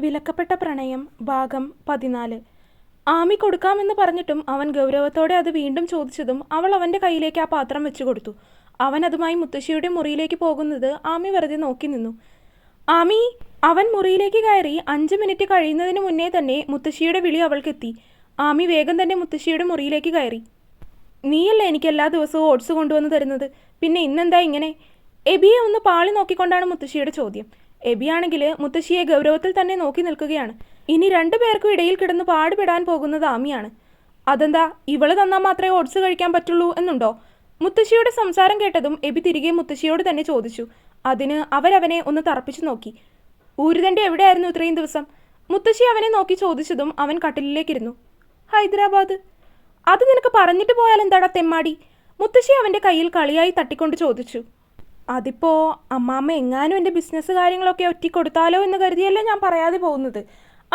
വിലക്കപ്പെട്ട പ്രണയം ഭാഗം 14. ആമി കൊടുക്കാമെന്ന് പറഞ്ഞിട്ടും അവൻ ഗൗരവത്തോടെ അത് വീണ്ടും ചോദിച്ചതും അവൾ അവൻ്റെ കയ്യിലേക്ക് ആ പാത്രം വെച്ചു കൊടുത്തു. അവൻ അതുമായി മുത്തശ്ശിയുടെ മുറിയിലേക്ക് പോകുന്നത് ആമി വെറുതെ നോക്കി നിന്നു. ആമി! അവൻ മുറിയിലേക്ക് കയറി 5 മിനിറ്റ് കഴിയുന്നതിന് മുന്നേ തന്നെ മുത്തശ്ശിയുടെ വിളി അവൾക്കെത്തി. ആമി വേഗം തന്നെ മുത്തശ്ശിയുടെ മുറിയിലേക്ക് കയറി. നീയല്ലേ എനിക്ക് എല്ലാ ദിവസവും ഓട്സ് കൊണ്ടുവന്ന് തരുന്നത്, പിന്നെ ഇന്നെന്താ ഇങ്ങനെ? എബിയെ ഒന്ന് പാളി നോക്കിക്കൊണ്ടാണ് മുത്തശ്ശിയുടെ ചോദ്യം. എബിയാണെങ്കിൽ മുത്തശ്ശിയെ ഗൗരവത്തിൽ തന്നെ നോക്കി നിൽക്കുകയാണ്. ഇനി 2 പേർക്കും ഇടയിൽ കിടന്ന് പാടുപെടാൻ പോകുന്നത് ആമിയാണ്. അതെന്താ, ഇവള് തന്നാൽ മാത്രമേ ഓട്സ് കഴിക്കാൻ പറ്റുള്ളൂ എന്നുണ്ടോ? മുത്തശ്ശിയുടെ സംസാരം കേട്ടതും എബി തിരികെ മുത്തശ്ശിയോട് തന്നെ ചോദിച്ചു. അതിന് അവരവനെ ഒന്ന് തറപ്പിച്ചു നോക്കി. ഊരുതൻ്റെ എവിടെയായിരുന്നു ഇത്രയും ദിവസം? മുത്തശ്ശി അവനെ നോക്കി ചോദിച്ചതും അവൻ കട്ടിലിലേക്കിരുന്നു. ഹൈദരാബാദ്. അത് നിനക്ക് പറഞ്ഞിട്ട് പോയാൽ എന്താടാ തെമ്മാടി? മുത്തശ്ശി അവൻ്റെ കയ്യിൽ കളിയായി തട്ടിക്കൊണ്ട് ചോദിച്ചു. അതിപ്പോൾ അമ്മാമ്മ എങ്ങാനും എൻ്റെ ബിസിനസ് കാര്യങ്ങളൊക്കെ ഒറ്റിക്കൊടുത്താലോ എന്ന് കരുതിയല്ലേ ഞാൻ പറയാതെ പോകുന്നത്.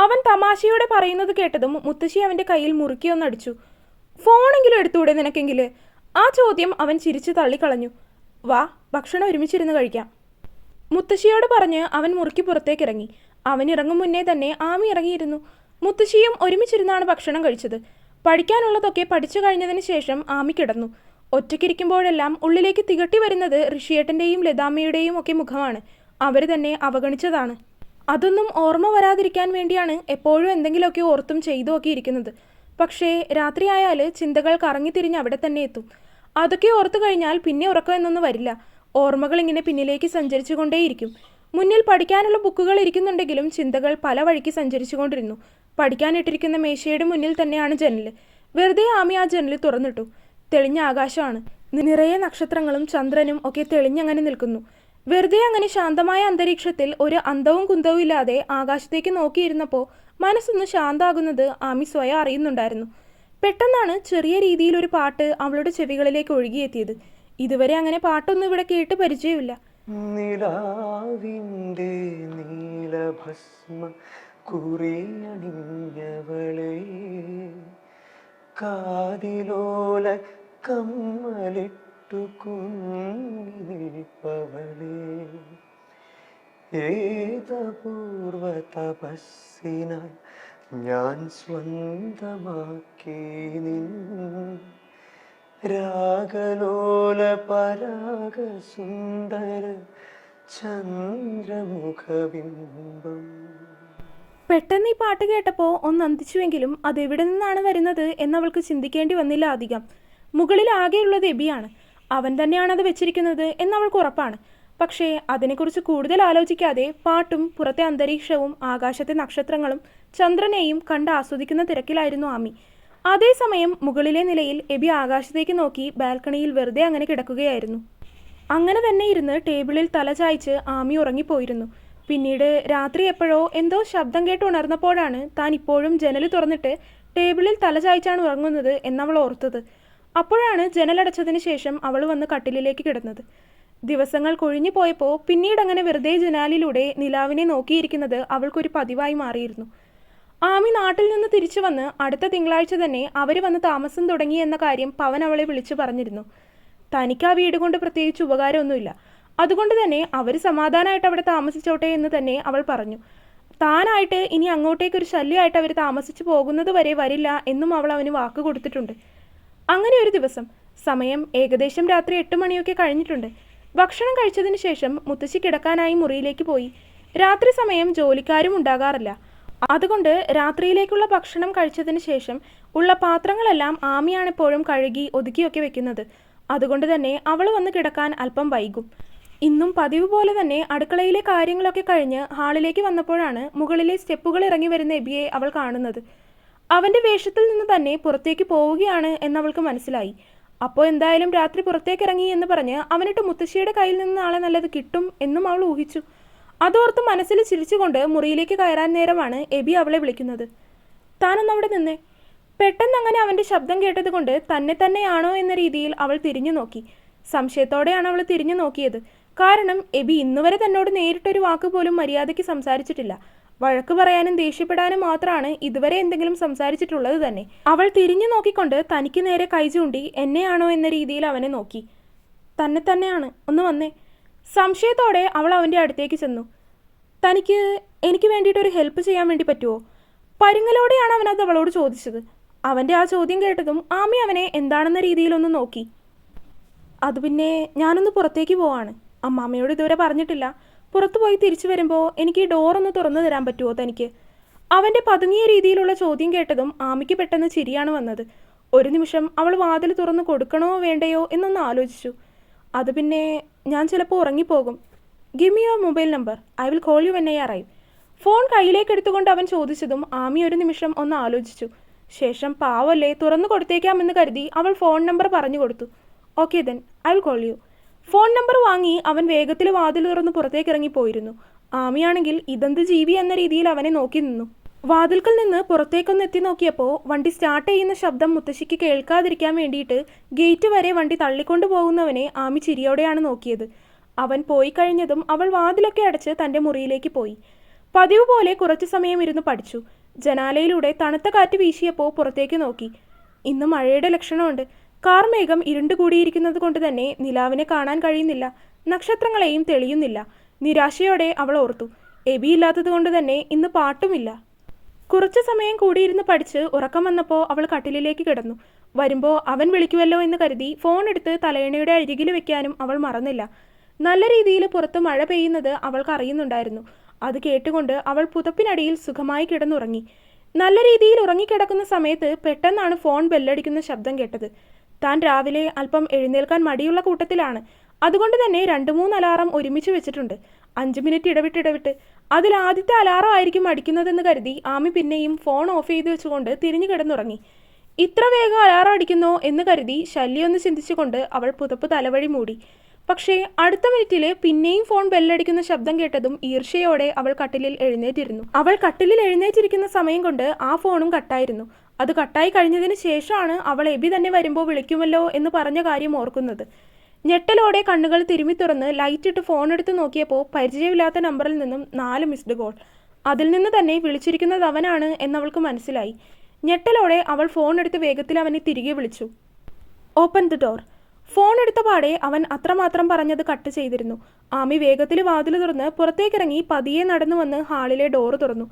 അവൻ തമാശയോടെ പറയുന്നത് കേട്ടതും മുത്തശ്ശി അവൻ്റെ കയ്യിൽ മുറുക്കിയൊന്നടിച്ചു. ഫോണെങ്കിലും എടുത്തുകൂടെ നിനക്കെങ്കിൽ? ആ ചോദ്യം അവൻ ചിരിച്ചു തള്ളിക്കളഞ്ഞു. വാ, ഭക്ഷണം ഒരുമിച്ചിരുന്ന് കഴിക്കാം. മുത്തശ്ശിയോട് പറഞ്ഞ് അവൻ മുറുക്കി പുറത്തേക്കിറങ്ങി. അവൻ ഇറങ്ങും മുന്നേ തന്നെ ആമി ഇറങ്ങിയിരുന്നു. മുത്തശ്ശിയും ഒരുമിച്ചിരുന്നാണ് ഭക്ഷണം കഴിച്ചത്. പഠിക്കാനുള്ളതൊക്കെ പഠിച്ചു കഴിഞ്ഞതിന് ശേഷം ആമി കിടന്നു. ഒറ്റയ്ക്കിരിക്കുമ്പോഴെല്ലാം ഉള്ളിലേക്ക് തികട്ടി വരുന്നത് ഋഷിയേട്ടൻ്റെയും ലതാമ്മയുടെയും ഒക്കെ മുഖമാണ്. അവർ തന്നെ അവഗണിച്ചതാണ്. അതൊന്നും ഓർമ്മ വരാതിരിക്കാൻ വേണ്ടിയാണ് എപ്പോഴും എന്തെങ്കിലുമൊക്കെ ഓർത്തും ചെയ്തുമൊക്കെ ഇരിക്കുന്നത്. പക്ഷേ രാത്രിയായാൽ ചിന്തകൾ കറങ്ങിത്തിരിഞ്ഞ് അവിടെ തന്നെ എത്തും. അതൊക്കെ ഓർത്തു കഴിഞ്ഞാൽ പിന്നെ ഉറക്കം എന്നൊന്നും വരില്ല. ഓർമ്മകൾ ഇങ്ങനെ പിന്നിലേക്ക് സഞ്ചരിച്ചു കൊണ്ടേയിരിക്കും. മുന്നിൽ പഠിക്കാനുള്ള ബുക്കുകൾ ഇരിക്കുന്നുണ്ടെങ്കിലും ചിന്തകൾ പല വഴിക്ക് സഞ്ചരിച്ചു കൊണ്ടിരുന്നു. പഠിക്കാനിട്ടിരിക്കുന്ന മേശയുടെ മുന്നിൽ തന്നെയാണ് ജനൽ. വെറുതെ ആമി ആ ജനൽ തുറന്നിട്ടു. തെളിഞ്ഞ ആകാശമാണ്. നിറയെ നക്ഷത്രങ്ങളും ചന്ദ്രനും ഒക്കെ തെളിഞ്ഞങ്ങനെ നിൽക്കുന്നു. വെറുതെ അങ്ങനെ ശാന്തമായ അന്തരീക്ഷത്തിൽ ഒരു അന്തവും കുന്തവും ഇല്ലാതെ ആകാശത്തേക്ക് നോക്കിയിരുന്നപ്പോൾ മനസ്സൊന്ന് ശാന്താകുന്നത് ആമി സ്വയം അറിയുന്നുണ്ടായിരുന്നു. പെട്ടെന്നാണ് ചെറിയ രീതിയിലൊരു പാട്ട് അവളുടെ ചെവികളിലേക്ക് ഒഴുകിയെത്തിയത്. ഇതുവരെ അങ്ങനെ പാട്ടൊന്നും ഇവിടെ കേട്ട് പരിചയമില്ല. നിലാവിൻ്റെ നീലഭസ്മ കുറിയണിഞ്ഞവളെ, കാതിലോല കമ്മലിട്ടു കുഞ്ഞിരിപ്പവളെ, ഏതപൂർവ തപസ്സിനാൽ ഞാൻ സ്വന്തമാക്കി നിൻ രാഗലോല പരാഗ സുന്ദര ചന്ദ്രമുഖബിംബം. പെട്ടെന്ന് ഈ പാട്ട് കേട്ടപ്പോൾ ഒന്ന് അന്തിച്ചുവെങ്കിലും അതെവിടെ നിന്നാണ് വരുന്നത് എന്നവൾക്ക് ചിന്തിക്കേണ്ടി വന്നില്ല അധികം. മുകളിൽ ആകെയുള്ളത് എബിയാണ്. അവൻ തന്നെയാണത് വെച്ചിരിക്കുന്നത് എന്നവൾക്ക് ഉറപ്പാണ്. പക്ഷേ അതിനെക്കുറിച്ച് കൂടുതൽ ആലോചിക്കാതെ പാട്ടും പുറത്തെ അന്തരീക്ഷവും ആകാശത്തെ നക്ഷത്രങ്ങളും ചന്ദ്രനെയും കണ്ട് ആസ്വദിക്കുന്ന തിരക്കിലായിരുന്നു ആമി. അതേസമയം മുകളിലെ നിലയിൽ എബി ആകാശത്തേക്ക് നോക്കി ബാൽക്കണിയിൽ വെറുതെ അങ്ങനെ കിടക്കുകയായിരുന്നു. അങ്ങനെ തന്നെ ഇരുന്ന് ടേബിളിൽ തല ചായ്ച്ച് ആമി ഉറങ്ങിപ്പോയിരുന്നു. പിന്നീട് രാത്രി എപ്പോഴോ എന്തോ ശബ്ദം കേട്ട് ഉണർന്നപ്പോഴാണ് താൻ ഇപ്പോഴും ജനൽ തുറന്നിട്ട് ടേബിളിൽ തല ചായ്ച്ചാണ് ഉറങ്ങുന്നത് എന്നവൾ ഓർത്തത്. അപ്പോഴാണ് ജനലടച്ചതിന് ശേഷം അവൾ വന്ന് കട്ടിലിലേക്ക് കിടന്നത്. ദിവസങ്ങൾ കൊഴിഞ്ഞു പോയപ്പോൾ പിന്നീട് അങ്ങനെ വെറുതെ ജനാലിലൂടെ നിലാവിനെ നോക്കിയിരിക്കുന്നത് അവൾക്കൊരു പതിവായി മാറിയിരുന്നു. ആമി നാട്ടിൽ നിന്ന് തിരിച്ചു വന്ന് അടുത്ത തിങ്കളാഴ്ച തന്നെ അവർ വന്ന് താമസം തുടങ്ങി എന്ന കാര്യം പവൻ അവളെ വിളിച്ചു പറഞ്ഞിരുന്നു. തനിക്ക് ആ വീട് കൊണ്ട് പ്രത്യേകിച്ച് ഉപകാരമൊന്നുമില്ല. അതുകൊണ്ട് തന്നെ അവർ സമാധാനമായിട്ട് അവിടെ താമസിച്ചോട്ടെ എന്ന് തന്നെ അവൾ പറഞ്ഞു. താനായിട്ട് ഇനി അങ്ങോട്ടേക്കൊരു ശല്യമായിട്ട് അവർ താമസിച്ചു പോകുന്നത് വരെ വരില്ല എന്നും അവൾ അവന് വാക്ക് കൊടുത്തിട്ടുണ്ട്. അങ്ങനെ ഒരു ദിവസം സമയം ഏകദേശം രാത്രി 8 മണിയൊക്കെ കഴിഞ്ഞിട്ടുണ്ട്. ഭക്ഷണം കഴിച്ചതിന് ശേഷം മുത്തശ്ശി കിടക്കാനായി മുറിയിലേക്ക് പോയി. രാത്രി സമയം ജോലിക്കാരും ഉണ്ടാകാറില്ല. അതുകൊണ്ട് രാത്രിയിലേക്കുള്ള ഭക്ഷണം കഴിച്ചതിന് ശേഷം ഉള്ള പാത്രങ്ങളെല്ലാം ആമിയാണ് എപ്പോഴും കഴുകി ഒതുക്കിയൊക്കെ വെക്കുന്നത്. അതുകൊണ്ട് തന്നെ അവൾ വന്ന് കിടക്കാൻ അല്പം വൈകും. ഇന്നും പതിവ് പോലെ തന്നെ അടുക്കളയിലെ കാര്യങ്ങളൊക്കെ കഴിഞ്ഞ് ഹാളിലേക്ക് വന്നപ്പോഴാണ് മുകളിലെ സ്റ്റെപ്പുകൾ ഇറങ്ങി വരുന്ന എബിയെ അവൾ കാണുന്നത്. അവൻ്റെ വേഷത്തിൽ നിന്ന് തന്നെ പുറത്തേക്ക് പോവുകയാണ് എന്നവൾക്ക് മനസ്സിലായി. അപ്പോൾ എന്തായാലും രാത്രി പുറത്തേക്കിറങ്ങി എന്ന് പറഞ്ഞ് അവനിട്ട് മുത്തശ്ശിയുടെ കയ്യിൽ നിന്ന് നാളെ നല്ലത് കിട്ടും എന്നും അവൾ ഊഹിച്ചു. അതോർത്ത് മനസ്സിൽ ചിരിച്ചുകൊണ്ട് മുറിയിലേക്ക് കയറാൻ നേരമാണ് എബി അവളെ വിളിക്കുന്നത്. താനൊന്നവിടെ നിന്നേ. പെട്ടെന്ന് അങ്ങനെ അവൻ്റെ ശബ്ദം കേട്ടത് കൊണ്ട് തന്നെ തന്നെയാണോ എന്ന രീതിയിൽ അവൾ തിരിഞ്ഞു നോക്കി. സംശയത്തോടെയാണ് അവൾ തിരിഞ്ഞു നോക്കിയത്. കാരണം എബി ഇന്നുവരെ തന്നോട് നേരിട്ടൊരു വാക്ക് പോലും മര്യാദയ്ക്ക് സംസാരിച്ചിട്ടില്ല. വഴക്ക് പറയാനും ദേഷ്യപ്പെടാനും മാത്രമാണ് ഇതുവരെ എന്തെങ്കിലും സംസാരിച്ചിട്ടുള്ളത് തന്നെ. അവൾ തിരിഞ്ഞു നോക്കിക്കൊണ്ട് തനിക്ക് നേരെ കൈ ചൂണ്ടി എന്നെയാണോ എന്ന രീതിയിൽ അവനെ നോക്കി. തന്നെയാണ്, ഒന്ന് വന്നേ. സംശയത്തോടെ അവൾ അവൻ്റെ അടുത്തേക്ക് ചെന്നു. തനിക്ക് എനിക്ക് വേണ്ടിയിട്ടൊരു ഹെൽപ്പ് ചെയ്യാൻ വേണ്ടി പറ്റുമോ? പരുങ്ങലോടെയാണ് അവനത് അവളോട് ചോദിച്ചത്. അവൻ്റെ ആ ചോദ്യം കേട്ടതും ആമി അവനെ എന്താണെന്ന രീതിയിലൊന്ന് നോക്കി. അത് പിന്നെ ഞാനൊന്ന് പുറത്തേക്ക് പോവാണ്. അമ്മാമ്മയോട് ഇതുവരെ പറഞ്ഞിട്ടില്ല. പുറത്തു പോയി തിരിച്ചു വരുമ്പോൾ എനിക്ക് ഈ ഡോറൊന്ന് തുറന്നു തരാൻ പറ്റുമോ തനിക്ക്? അവൻ്റെ പതുങ്ങിയ രീതിയിലുള്ള ചോദ്യം കേട്ടതും ആമിക്ക് പെട്ടെന്ന് ചിരിയാണ് വന്നത്. ഒരു നിമിഷം അവൾ വാതിൽ തുറന്നു കൊടുക്കണോ വേണ്ടയോ എന്നൊന്ന് ആലോചിച്ചു. അത് പിന്നെ ഞാൻ ചിലപ്പോൾ ഉറങ്ങിപ്പോകും. Give me your mobile number, I will call you when I arrive. Phone കയ്യിലേക്ക് എടുത്തുകൊണ്ട് അവൻ ചോദിച്ചതും ആമി ഒരു നിമിഷം ഒന്ന് ആലോചിച്ചു. ശേഷം പാവല്ലേ തുറന്നു കൊടുത്തേക്കാമെന്ന് കരുതി അവൾ ഫോൺ നമ്പർ പറഞ്ഞു കൊടുത്തു. Okay then, I will call U. Phone number വാങ്ങി അവൻ വേഗത്തിൽ വാതിൽ തുറന്ന് പുറത്തേക്ക് ഇറങ്ങിപ്പോയിരുന്നു. ആമിയാണെങ്കിൽ ഇതെന്ത് ജീവി എന്ന രീതിയിൽ അവനെ നോക്കി നിന്നു. വാതിൽക്കൽ നിന്ന് പുറത്തേക്കൊന്ന് എത്തി നോക്കിയപ്പോൾ വണ്ടി സ്റ്റാർട്ട് ചെയ്യുന്ന ശബ്ദം മുത്തശ്ശിക്ക് കേൾക്കാതിരിക്കാൻ വേണ്ടിയിട്ട് ഗേറ്റ് വരെ വണ്ടി തള്ളിക്കൊണ്ടു പോകുന്നവനെ ആമി ചിരിയോടെയാണ് നോക്കിയത്. അവൻ പോയി കഴിഞ്ഞതും അവൾ വാതിലൊക്കെ അടച്ച് തൻ്റെ മുറിയിലേക്ക് പോയി. പതിവ് പോലെ കുറച്ചു സമയം ഇരുന്ന് പഠിച്ചു. ജനാലയിലൂടെ തണുത്ത കാറ്റ് വീശിയപ്പോൾ പുറത്തേക്ക് നോക്കി. ഇന്ന് മഴയുടെ ലക്ഷണമുണ്ട്. കാർമേഘം ഇരുണ്ടുകൂടിയിരിക്കുന്നത് കൊണ്ട് തന്നെ നിലാവിനെ കാണാൻ കഴിയുന്നില്ല, നക്ഷത്രങ്ങളെയും തെളിയുന്നില്ല. നിരാശയോടെ അവൾ ഓർത്തു, എബിയില്ലാത്തത് കൊണ്ട് തന്നെ ഇന്ന് പാട്ടുമില്ല. കുറച്ചു സമയം കൂടിയിരുന്ന് പഠിച്ച് ഉറക്കം വന്നപ്പോൾ അവൾ കട്ടിലിലേക്ക് കിടന്നു. വരുമ്പോൾ അവൻ വിളിക്കുമല്ലോ എന്ന് കരുതി ഫോൺ എടുത്ത് തലയണയുടെ അരികിൽ വെക്കാനും അവൾ മറന്നില്ല. നല്ല രീതിയിൽ പുറത്ത് മഴ പെയ്യുന്നത് അവൾക്ക് അറിയുന്നുണ്ടായിരുന്നു. അത് കേട്ടുകൊണ്ട് അവൾ പുതപ്പിനടിയിൽ സുഖമായി കിടന്നുറങ്ങി. നല്ല രീതിയിൽ ഉറങ്ങിക്കിടക്കുന്ന സമയത്ത് പെട്ടെന്നാണ് ഫോൺ ബെല്ലടിക്കുന്ന ശബ്ദം കേട്ടത്. താൻ രാവിലെ അല്പം എഴുന്നേൽക്കാൻ മടിയുള്ള കൂട്ടത്തിലാണ്. അതുകൊണ്ട് തന്നെ 2-3 അലാറം ഒരുമിച്ച് വെച്ചിട്ടുണ്ട്, 5 മിനിറ്റ് ഇടവിട്ട്. അതിൽ ആദ്യത്തെ അലാറം ആയിരിക്കും അടിക്കുന്നതെന്ന് കരുതി ആമി പിന്നെയും ഫോൺ ഓഫ് ചെയ്ത് വെച്ചുകൊണ്ട് തിരിഞ്ഞു കിടന്നുറങ്ങി. ഇത്ര വേഗം അലാറം അടിക്കുന്നോ എന്ന് കരുതി ശല്യമൊന്ന് ചിന്തിച്ചുകൊണ്ട് അവൾ പുതപ്പ് തലവഴി മൂടി. പക്ഷേ അടുത്ത മിനിറ്റിൽ പിന്നെയും ഫോൺ ബെല്ലടിക്കുന്ന ശബ്ദം കേട്ടതും ഈർഷ്യയോടെ അവൾ കട്ടിലിൽ എഴുന്നേറ്റിരുന്നു. അവൾ കട്ടിലിൽ എഴുന്നേറ്റിരിക്കുന്ന സമയം കൊണ്ട് ആ ഫോണും കട്ടായിരുന്നു. അത് കട്ടായി കഴിഞ്ഞതിന് ശേഷമാണ് അവൾ എബി തന്നെ വരുമ്പോൾ വിളിക്കുമല്ലോ എന്ന് പറഞ്ഞ കാര്യം ഓർക്കുന്നത്. ഞെട്ടലോടെ കണ്ണുകൾ തിരുമ്മി തുറന്ന് ലൈറ്റ് ഇട്ട് ഫോൺ എടുത്ത് നോക്കിയപ്പോൾ പരിചയമില്ലാത്ത നമ്പറിൽ നിന്നും 4 മിസ്ഡ് കോൾ. അതിൽ നിന്ന് തന്നെ വിളിച്ചിരിക്കുന്നത് അവനാണ് എന്നവൾക്ക് മനസ്സിലായി. ഞെട്ടലോടെ അവൾ ഫോൺ എടുത്ത് വേഗത്തിൽ അവനെ തിരികെ വിളിച്ചു. Open the door. ഫോൺ എടുത്ത പാടെ അവൻ അത്രമാത്രം പറഞ്ഞത് കട്ട് ചെയ്തിരുന്നു. ആമി വേഗത്തിൽ വാതിൽ തുറന്ന് പുറത്തേക്കിറങ്ങി പതിയെ നടന്നു വന്ന് ഹാളിലെ ഡോറ് തുറന്നു.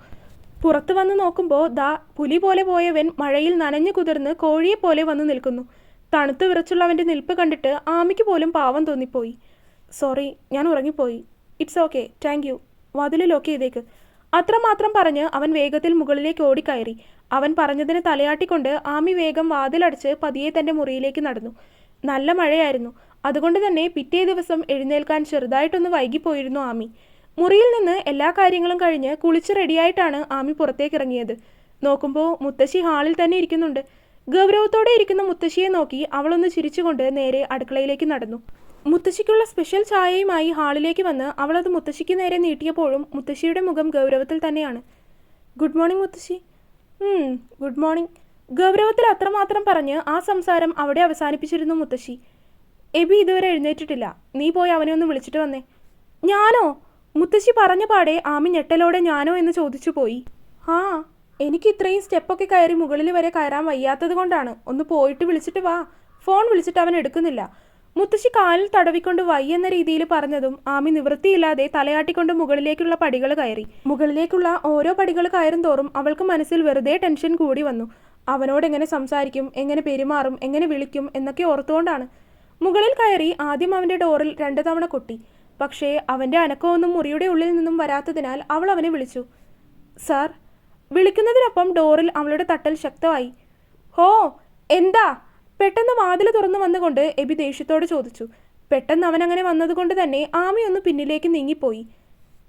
പുറത്ത് വന്ന് നോക്കുമ്പോൾ ദാ പുലി പോലെ പോയവൻ മഴയിൽ നനഞ്ഞു കുതിർന്ന് കോഴിയെപ്പോലെ വന്നു നിൽക്കുന്നു. തണുത്തു വിറച്ചുള്ളവൻ്റെ നിൽപ്പ് കണ്ടിട്ട് ആമിക്ക് പോലും പാവം തോന്നിപ്പോയി. സോറി, ഞാൻ ഉറങ്ങിപ്പോയി. It's okay, thank you. വാതിൽ ലോക്ക് ചെയ്തേക്ക്. അത്രമാത്രം പറഞ്ഞ് അവൻ വേഗത്തിൽ മുകളിലേക്ക് ഓടിക്കയറി. അവൻ പറഞ്ഞതിന് തലയാട്ടിക്കൊണ്ട് ആമി വേഗം വാതിലടച്ച് പതിയെ തൻ്റെ മുറിയിലേക്ക് നടന്നു. നല്ല മഴയായിരുന്നു. അതുകൊണ്ട് തന്നെ പിറ്റേ ദിവസം എഴുന്നേൽക്കാൻ ചെറുതായിട്ടൊന്ന് വൈകിപ്പോയിരുന്നു ആമി. മുറിയിൽ നിന്ന് എല്ലാ കാര്യങ്ങളും കഴിഞ്ഞ് കുളിച്ച് റെഡിയായിട്ടാണ് ആമി പുറത്തേക്ക് ഇറങ്ങിയത്. നോക്കുമ്പോൾ മുത്തശ്ശി ഹാളിൽ തന്നെ ഇരിക്കുന്നുണ്ട്. ഗൗരവത്തോടെ ഇരിക്കുന്ന മുത്തശ്ശിയെ നോക്കി അവളൊന്ന് ചിരിച്ചുകൊണ്ട് നേരെ അടുക്കളയിലേക്ക് നടന്നു. മുത്തശ്ശിക്കുള്ള സ്പെഷ്യൽ ചായയുമായി ഹാളിലേക്ക് വന്ന് അവളത് മുത്തശ്ശിക്ക് നേരെ നീട്ടിയപ്പോഴും മുത്തശ്ശിയുടെ മുഖം ഗൗരവത്തിൽ തന്നെയാണ്. ഗുഡ് മോർണിംഗ് മുത്തശ്ശി. Good morning. ഗൗരവത്തിൽ അത്രമാത്രം പറഞ്ഞ് ആ സംസാരം അവിടെ അവസാനിപ്പിച്ചിരുന്നു മുത്തശ്ശി. എബി ഇതുവരെ എഴുന്നേറ്റിട്ടില്ല. നീ പോയി അവനെ ഒന്ന് വിളിച്ചിട്ട് വന്നേ. ഞാനോ? മുത്തശ്ശി പറഞ്ഞ പാടെ ആമി ഞെട്ടലോടെ ഞാനോ എന്ന് ചോദിച്ചു പോയി. ആ, എനിക്ക് ഇത്രയും സ്റ്റെപ്പൊക്കെ കയറി മുകളിൽ വരെ കയറാൻ വയ്യാത്തത് കൊണ്ടാണ്. ഒന്ന് പോയിട്ട് വിളിച്ചിട്ട് വാ. ഫോൺ വിളിച്ചിട്ട് അവൻ എടുക്കുന്നില്ല. മുത്തശ്ശി കാലിൽ തടവിക്കൊണ്ട് വയ്യെന്ന രീതിയിൽ പറഞ്ഞതും ആമി നിവൃത്തിയില്ലാതെ തലയാട്ടിക്കൊണ്ട് മുകളിലേക്കുള്ള പടികൾ കയറി. മുകളിലേക്കുള്ള ഓരോ പടികൾ കയറും തോറും അവൾക്ക് മനസ്സിൽ വെറുതെ ടെൻഷൻ കൂടി വന്നു. അവനോട് എങ്ങനെ സംസാരിക്കും, എങ്ങനെ പെരുമാറും, എങ്ങനെ വിളിക്കും എന്നൊക്കെ ഓർത്തുകൊണ്ടാണ്. മുകളിൽ കയറി ആദ്യം അവൻ്റെ ഡോറിൽ 2 തവണ കൊട്ടി. പക്ഷേ അവൻ്റെ അനക്കമൊന്നും മുറിയുടെ ഉള്ളിൽ നിന്നും വരാത്തതിനാൽ അവൾ അവനെ വിളിച്ചു. സാർ. വിളിക്കുന്നതിനൊപ്പം ഡോറിൽ അവളുടെ തട്ടൽ ശക്തമായി. ഹോ, എന്താ? പെട്ടെന്ന് വാതിൽ തുറന്നു വന്നുകൊണ്ട് എബി ദേഷ്യത്തോട് ചോദിച്ചു. പെട്ടെന്ന് അവനങ്ങനെ വന്നതുകൊണ്ട് തന്നെ ആമി ഒന്ന് പിന്നിലേക്ക് നീങ്ങിപ്പോയി.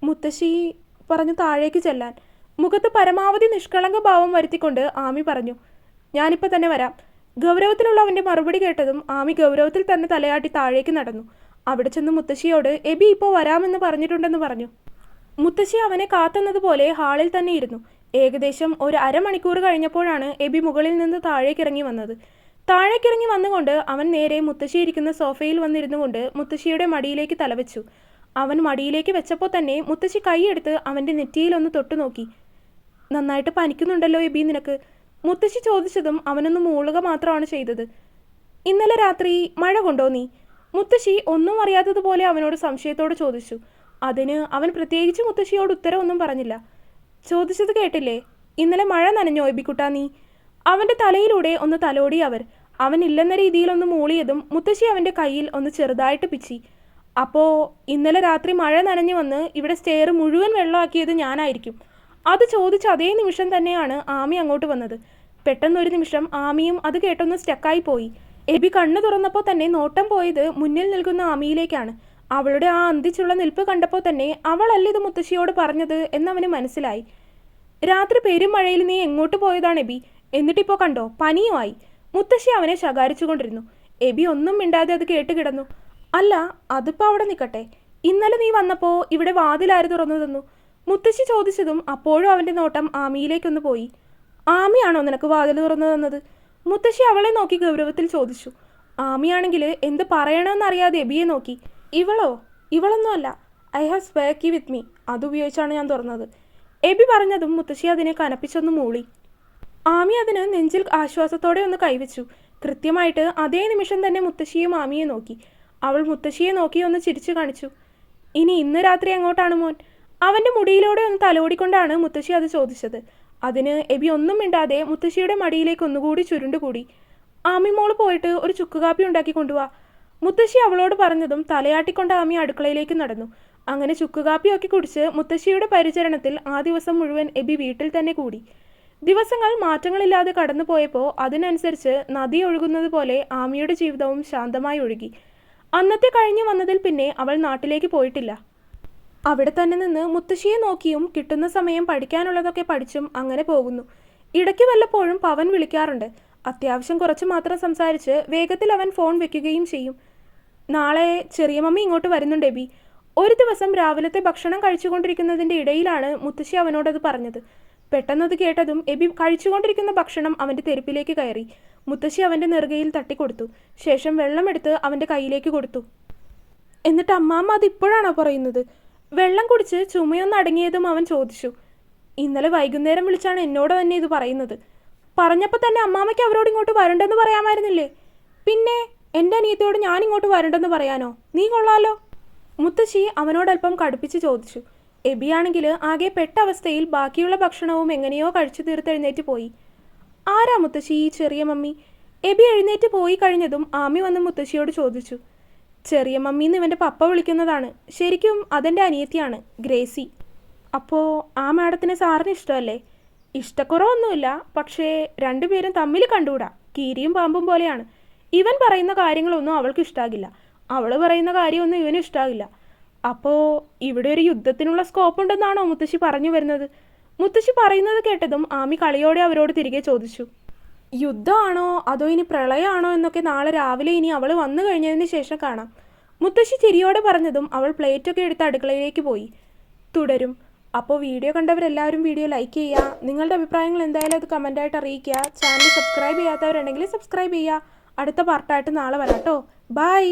മുത്തശ്ശി പറഞ്ഞു താഴേക്ക് ചെല്ലാൻ. മുഖത്ത് പരമാവധി നിഷ്കളങ്ക ഭാവം വരുത്തിക്കൊണ്ട് ആമി പറഞ്ഞു, ഞാനിപ്പോൾ തന്നെ വരാം. ഗൗരവത്തിലുള്ള അവൻ്റെ മറുപടി കേട്ടതും ആമി ഗൗരവത്തിൽ തന്നെ തലയാട്ടി താഴേക്ക് നടന്നു. അവിടെ ചെന്ന് മുത്തശ്ശിയോട് എബി ഇപ്പോൾ വരാമെന്ന് പറഞ്ഞിട്ടുണ്ടെന്ന് പറഞ്ഞു. മുത്തശ്ശി അവനെ കാത്തുന്നതുപോലെ ഹാളിൽ തന്നെ ഇരുന്നു. ഏകദേശം ഒരു അരമണിക്കൂർ കഴിഞ്ഞപ്പോഴാണ് എബി മുകളിൽ നിന്ന് താഴേക്കിറങ്ങി വന്നത്. താഴേക്കിറങ്ങി വന്നുകൊണ്ട് അവൻ നേരെ മുത്തശ്ശി ഇരിക്കുന്ന സോഫയിൽ വന്നിരുന്നു കൊണ്ട് മുത്തശ്ശിയുടെ മടിയിലേക്ക് തലവെച്ചു. അവൻ മടിയിലേക്ക് വെച്ചപ്പോൾ തന്നെ മുത്തശ്ശി കൈയെടുത്ത് അവൻ്റെ നെറ്റിയിലൊന്ന് തൊട്ടു നോക്കി. നന്നായിട്ട് പനിക്കുന്നുണ്ടല്ലോ എബി നിനക്ക്? മുത്തശ്ശി ചോദിച്ചതും അവനൊന്ന് മൂളുക മാത്രമാണ് ചെയ്തത്. ഇന്നലെ രാത്രി മഴ കൊണ്ടോ നീ? മുത്തശ്ശി ഒന്നും അറിയാത്തതുപോലെ അവനോട് സംശയത്തോട് ചോദിച്ചു. അതിന് അവൻ പ്രത്യേകിച്ച് മുത്തശ്ശിയോട് ഉത്തരവൊന്നും പറഞ്ഞില്ല. ചോദിച്ചത് കേട്ടില്ലേ, ഇന്നലെ മഴ നനഞ്ഞോ എബിക്കുട്ടാ നീ? അവൻ്റെ തലയിലൂടെ ഒന്ന് തലോടി അവൻ ഇല്ലെന്ന രീതിയിലൊന്ന് മൂളിയതും മുത്തശ്ശി അവൻ്റെ കയ്യിൽ ഒന്ന് ചെറുതായിട്ട് പിച്ചി. അപ്പോൾ ഇന്നലെ രാത്രി മഴ നനഞ്ഞു വന്ന് ഇവിടെ സ്റ്റെയർ മുഴുവൻ വെള്ളമാക്കിയത് ഞാനായിരിക്കും. അത് ചോദിച്ച അതേ നിമിഷം തന്നെയാണ് ആമി അങ്ങോട്ട് വന്നത്. പെട്ടെന്നൊരു നിമിഷം ആമിയും അത് കേട്ടൊന്ന് സ്റ്റക്കായി പോയി. എബി കണ്ണു തുറന്നപ്പോൾ തന്നെ നോട്ടം പോയത് മുന്നിൽ നിൽക്കുന്ന ആമിയിലേക്കാണ്. അവളുടെ ആ അന്തിച്ചുള്ള നിൽപ്പ് കണ്ടപ്പോൾ തന്നെ അവളല്ല ഇത് മുത്തശ്ശിയോട് പറഞ്ഞത് എന്നവന് മനസ്സിലായി. രാത്രി പെരുമഴയിൽ നീ എങ്ങോട്ട് പോയതാണ് എബി? എന്നിട്ടിപ്പോൾ കണ്ടോ, പനിയുമായി. മുത്തശ്ശി അവനെ ശകാരിച്ചുകൊണ്ടിരുന്നു. എബി ഒന്നും മിണ്ടാതെ അത് കേട്ട് കിടന്നു. അല്ല, അതിപ്പോൾ അവിടെ നിൽക്കട്ടെ, ഇന്നലെ നീ വന്നപ്പോൾ ഇവിടെ വാതിലാര് തുറന്നു തന്നു? മുത്തശ്ശി ചോദിച്ചതും അപ്പോഴും അവൻ്റെ നോട്ടം ആമിയിലേക്കൊന്ന് പോയി. ആമിയാണോ നിനക്ക് വാതിൽ തുറന്നു തന്നത്? മുത്തശ്ശി അവളെ നോക്കി ഗൗരവത്തിൽ ചോദിച്ചു. ആമിയാണെങ്കിൽ എന്ത് പറയണമെന്നറിയാതെ എബിയെ നോക്കി. ഇവളൊന്നും അല്ല, I have spare key with me, അതുപയോഗിച്ചാണ് ഞാൻ തുറന്നത്. എബി പറഞ്ഞതും മുത്തശ്ശി അതിനെ കനപ്പിച്ചൊന്ന് മൂളി. ആമി അതിന് നെഞ്ചിൽ ആശ്വാസത്തോടെ ഒന്ന് കൈവച്ചു. കൃത്യമായിട്ട് അതേ നിമിഷം തന്നെ മുത്തശ്ശിയും ആമിയെ നോക്കി. അവൾ മുത്തശ്ശിയെ നോക്കി ഒന്ന് ചിരിച്ചു കാണിച്ചു. ഇനി ഇന്ന് രാത്രി എങ്ങോട്ടാണ് മോൻ? അവൻ്റെ മുടിയിലൂടെ ഒന്ന് തലോടിക്കൊണ്ടാണ് മുത്തശ്ശി അത് ചോദിച്ചത്. അതിന് എബി ഒന്നും മിണ്ടാതെ മുത്തശ്ശിയുടെ മടിയിലേക്ക് ഒന്നുകൂടി ചുരുണ്ടുകൂടി. ആമി മോള് പോയിട്ട് ഒരു ചുക്കുകാപ്പി ഉണ്ടാക്കി കൊണ്ടുപോവാ. മുത്തശ്ശി അവളോട് പറഞ്ഞതും തലയാട്ടിക്കൊണ്ട് ആമി അടുക്കളയിലേക്ക് നടന്നു. അങ്ങനെ ചുക്കുകാപ്പിയൊക്കെ കുടിച്ച് മുത്തശ്ശിയുടെ പരിചരണത്തിൽ ആ ദിവസം മുഴുവൻ എബി വീട്ടിൽ തന്നെ കൂടി. ദിവസങ്ങൾ മാറ്റങ്ങളില്ലാതെ കടന്നു പോയപ്പോൾ അതിനനുസരിച്ച് നദി ഒഴുകുന്നത് പോലെ ആമിയുടെ ജീവിതവും ശാന്തമായി ഒഴുകി. അന്നത്തെ കഴിഞ്ഞു വന്നതിൽ പിന്നെ അവൾ നാട്ടിലേക്ക് പോയിട്ടില്ല. അവിടെ തന്നെ നിന്ന് മുത്തശ്ശിയെ നോക്കിയും കിട്ടുന്ന സമയം പഠിക്കാനുള്ളതൊക്കെ പഠിച്ചും അങ്ങനെ പോകുന്നു. ഇടയ്ക്ക് വല്ലപ്പോഴും പവൻ വിളിക്കാറുണ്ട്. അത്യാവശ്യം കുറച്ച് മാത്രം സംസാരിച്ച് വേഗത്തിൽ അവൻ ഫോൺ വെക്കുകയും ചെയ്യും. നാളെ ചെറിയ മമ്മി ഇങ്ങോട്ട് വരുന്നുണ്ട് എബി. ഒരു ദിവസം രാവിലത്തെ ഭക്ഷണം കഴിച്ചുകൊണ്ടിരിക്കുന്നതിൻ്റെ ഇടയിലാണ് മുത്തശ്ശി അവനോടത് പറഞ്ഞത്. പെട്ടെന്നത് കേട്ടതും എബി കഴിച്ചുകൊണ്ടിരിക്കുന്ന ഭക്ഷണം അവൻ്റെ തെരുപ്പിലേക്ക് കയറി. മുത്തശ്ശി അവൻ്റെ നെറുകയിൽ തട്ടിക്കൊടുത്തു. ശേഷം വെള്ളമെടുത്ത് അവൻ്റെ കയ്യിലേക്ക് കൊടുത്തു. എന്നിട്ട് അമ്മാമ്മ അതിപ്പോഴാണോ പറയുന്നത്? വെള്ളം കുടിച്ച് ചുമയൊന്ന് അടങ്ങിയതും അവൻ ചോദിച്ചു. ഇന്നലെ വൈകുന്നേരം വിളിച്ചാണ് എന്നോട് തന്നെ ഇത് പറയുന്നത്. പറഞ്ഞപ്പോൾ തന്നെ അമ്മാമ്മയ്ക്ക് അവരോട് ഇങ്ങോട്ട് വരണ്ടെന്ന് പറയാമായിരുന്നില്ലേ? പിന്നെ എൻ്റെ അനിയത്തിയോട് ഞാൻ ഇങ്ങോട്ട് വരണ്ടെന്ന് പറയാനോ? നീ കൊള്ളാലോ. മുത്തശ്ശി അവനോടൽപ്പം കടുപ്പിച്ച് ചോദിച്ചു. എബിയാണെങ്കിൽ ആകെ പെട്ട അവസ്ഥയിൽ ബാക്കിയുള്ള ഭക്ഷണവും എങ്ങനെയോ കഴിച്ചു തീർത്തെഴുന്നേറ്റ് പോയി. ആരാ മുത്തശ്ശി ഈ ചെറിയ മമ്മി? എബി എഴുന്നേറ്റ് പോയി കഴിഞ്ഞതും ആമി വന്ന് മുത്തശ്ശിയോട് ചോദിച്ചു. ചെറിയ മമ്മീന്ന് ഇവൻ്റെ പപ്പ വിളിക്കുന്നതാണ്. ശരിക്കും അതെൻ്റെ അനിയത്തിയാണ്, ഗ്രേസി. അപ്പോൾ ആ മാഡത്തിന് സാറിന് ഇഷ്ടമല്ലേ? ഇഷ്ടക്കുറവൊന്നുമില്ല, പക്ഷേ രണ്ടുപേരും തമ്മിൽ കണ്ടുകൂടാ. കീരിയും പാമ്പും പോലെയാണ്. ഇവൻ പറയുന്ന കാര്യങ്ങളൊന്നും അവൾക്ക് ഇഷ്ടാകില്ല, അവൾ പറയുന്ന കാര്യമൊന്നും ഇവനും ഇഷ്ടാകില്ല. അപ്പോൾ ഇവിടെ ഒരു യുദ്ധത്തിനുള്ള സ്കോപ്പ് ഉണ്ടെന്നാണോ മുത്തശ്ശി പറഞ്ഞു വരുന്നത്? മുത്തശ്ശി പറയുന്നത് കേട്ടതും ആമി കളിയോടെ അവരോട് തിരികെ ചോദിച്ചു. യുദ്ധമാണോ അതോ ഇനി പ്രളയമാണോ എന്നൊക്കെ നാളെ രാവിലെ ഇനി അവൾ വന്നു കഴിഞ്ഞതിന് ശേഷം കാണാം. മുത്തശ്ശി ചിരിയോടെ പറഞ്ഞതും അവൾ പ്ലേറ്റൊക്കെ എടുത്ത് അടുക്കളയിലേക്ക് പോയി. തുടരും. അപ്പോൾ വീഡിയോ കണ്ടവരെല്ലാവരും വീഡിയോ ലൈക്ക് ചെയ്യുക. നിങ്ങളുടെ അഭിപ്രായങ്ങൾ എന്തായാലും അത് കമൻറ്റായിട്ട് അറിയിക്കുക. ചാനൽ സബ്സ്ക്രൈബ് ചെയ്യാത്തവരുണ്ടെങ്കിൽ സബ്സ്ക്രൈബ് ചെയ്യുക. അടുത്ത പാർട്ടായിട്ട് നാളെ വരാം കേട്ടോ. ബൈ.